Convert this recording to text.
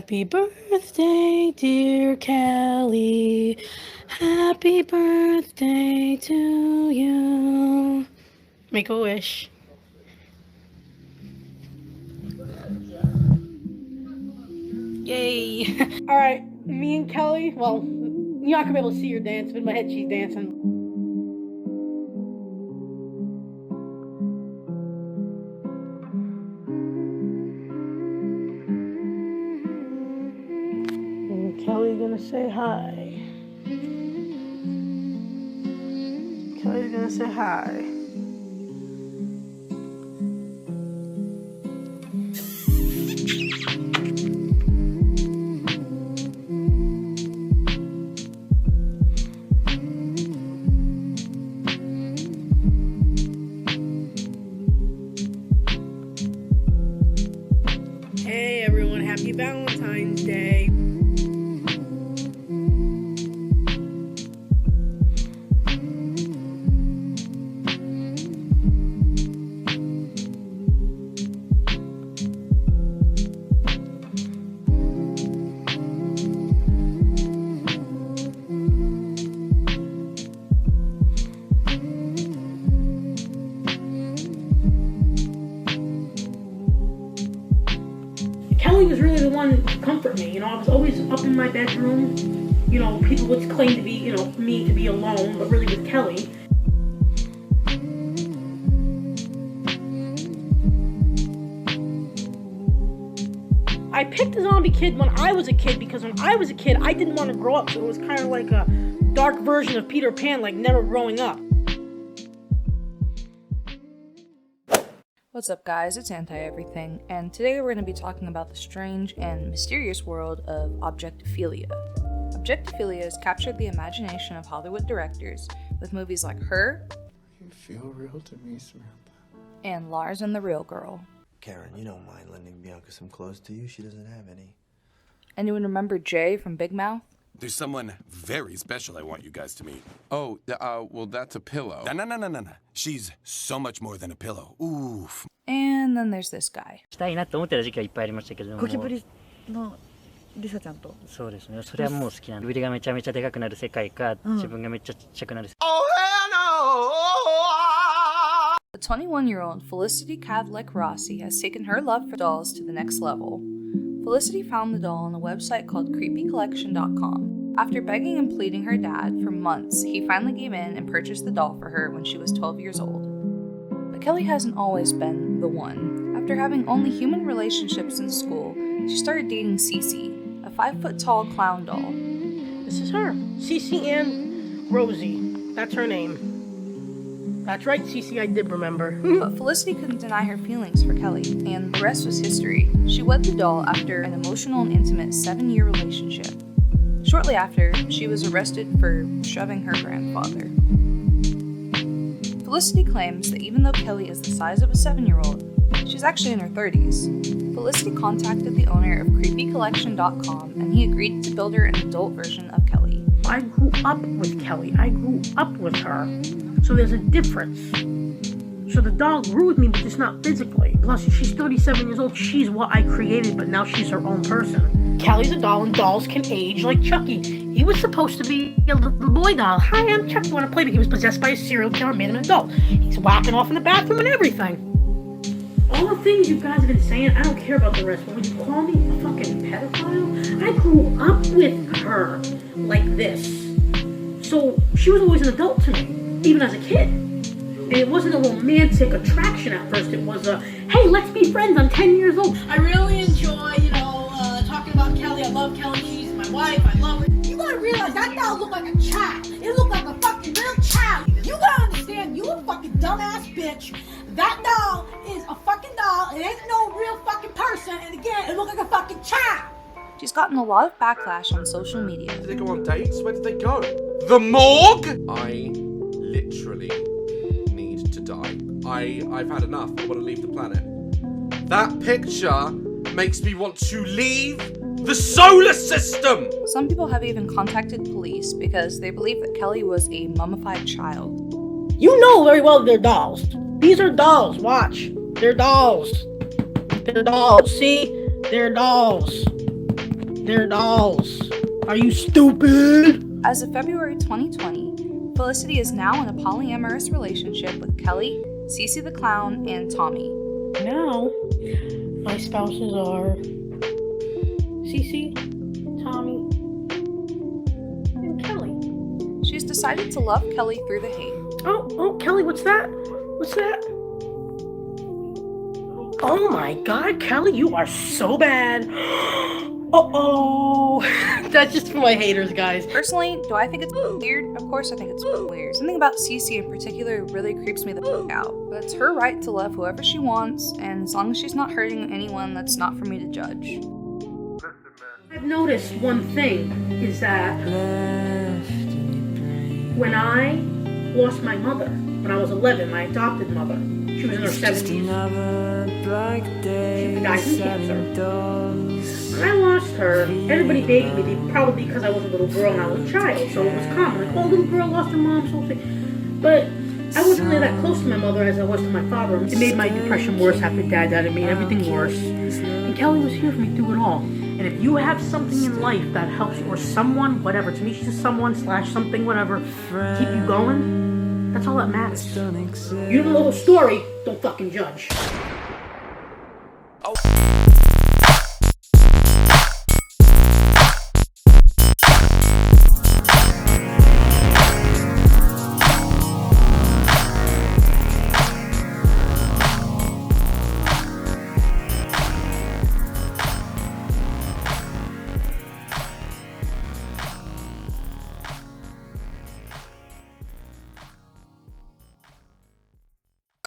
Happy birthday, dear Kelly. Happy birthday to you. Make a wish. Yay. All right, me and Kelly, well, you're not going to be able to see her dance, but in my head she's dancing. Kelly's gonna say hi. Kelly's gonna say hi. Hey everyone, happy Valentine's Day. Kelly was really the one to comfort me. I was always up in my bedroom. People would claim to be, me to be alone, but really with Kelly. I picked a zombie kid when I was a kid because when I was a kid, I didn't want to grow up. So it was kind of like a dark version of Peter Pan, like never growing up. What's up guys, it's Anti-Everything, and today we're going to be talking about the strange and mysterious world of objectophilia. Objectophilia has captured the imagination of Hollywood directors with movies like Her, You feel real to me, Samantha. and Lars and the Real Girl. Karen, you don't mind lending Bianca some clothes, do you? She doesn't have any. Anyone remember Jay from Big Mouth? There's someone very special I want you guys to meet. Oh, well, that's a pillow. No. She's so much more than a pillow. Oof. And then there's this guy. したいなと思ってた時期はいっぱいありましたけども、ゴキブリのリサちゃんと。そうですね、それはもう好きなんで、ブリがめちゃめちゃでかくなる世界か、自分がめっちゃちっちゃくなる世界。The 21-year-old Felicity Cavlick Rossi has taken her love for dolls to the next level. Felicity found the doll on a website called creepycollection.com. After begging and pleading her dad for months, he finally gave in and purchased the doll for her when she was 12 years old. But Kelly hasn't always been the one. After having only human relationships in school, she started dating Cece, a 5-foot-tall clown doll. This is her. Cece Ann Rosie. That's her name. That's right, Cece, I did remember. But Felicity couldn't deny her feelings for Kelly, and the rest was history. She wed the doll after an emotional and intimate 7-year relationship. Shortly after, she was arrested for shoving her grandfather. Felicity claims that even though Kelly is the size of a 7-year-old, she's actually in her 30s. Felicity contacted the owner of creepycollection.com, and he agreed to build her an adult version of Kelly. I grew up with Kelly. I grew up with her. So there's a difference. So the doll grew with me, but just not physically. Plus, she's 37 years old. She's what I created, but now she's her own person. Kelly's a doll, and dolls can age like Chucky. He was supposed to be a little boy doll. Hi, I'm Chucky. Want to play? But he was possessed by a serial killer, made him an adult. He's whacking off in the bathroom and everything. All the things you guys have been saying, I don't care about the rest. But when you call me a fucking pedophile, I grew up with her like this. So she was always an adult to me, even as a kid. And it wasn't a romantic attraction at first. It was a, hey, let's be friends. I'm 10 years old. I really enjoy, talking about Kelly. I love Kelly. She's my wife. I love her. You gotta realize that doll looked like a child. It looked like a fucking real child. You gotta understand, you a fucking dumbass bitch. That doll is a fucking doll. It ain't no real fucking person. And again, it looked like a fucking child. She's gotten a lot of backlash on social media. Did they go on dates? Where did they go? The morgue? I literally need to die. I've had enough. I want to leave the planet. That picture makes me want to leave the solar system! Some people have even contacted police because they believe that Kelly was a mummified child. You know very well they're dolls. These are dolls. Watch. They're dolls. They're dolls. See? They're dolls. They're dolls. Are you stupid? As of February 2020, Felicity is now in a polyamorous relationship with Kelly, Cece the Clown, and Tommy. Now, my spouses are Cece, Tommy, and Kelly. She's decided to love Kelly through the hate. Oh, Kelly, what's that? What's that? Oh my God, Kelly, you are so bad. Uh-oh. That's just for my haters, guys. Personally, do I think it's weird? Of course I think it's weird. Something about Cece in particular really creeps me the f*** out. But it's her right to love whoever she wants, and as long as she's not hurting anyone, that's not for me to judge. I've noticed one thing is that when I lost my mother, when I was 11, my adopted mother, she was in her 70s. She died from cancer. When I lost her, everybody babied me, probably because I was a little girl and I was a child, so it was common. Like, oh, little girl lost her mom, so but I wasn't really that close to my mother as I was to my father. It made my depression worse after Dad died. It made everything worse. And Kelly was here for me through it all. And if you have something in life that helps you, or someone, whatever, to me she's just someone / something, whatever, keep you going, that's all that matters. You don't know the whole story, don't fucking judge. Oh.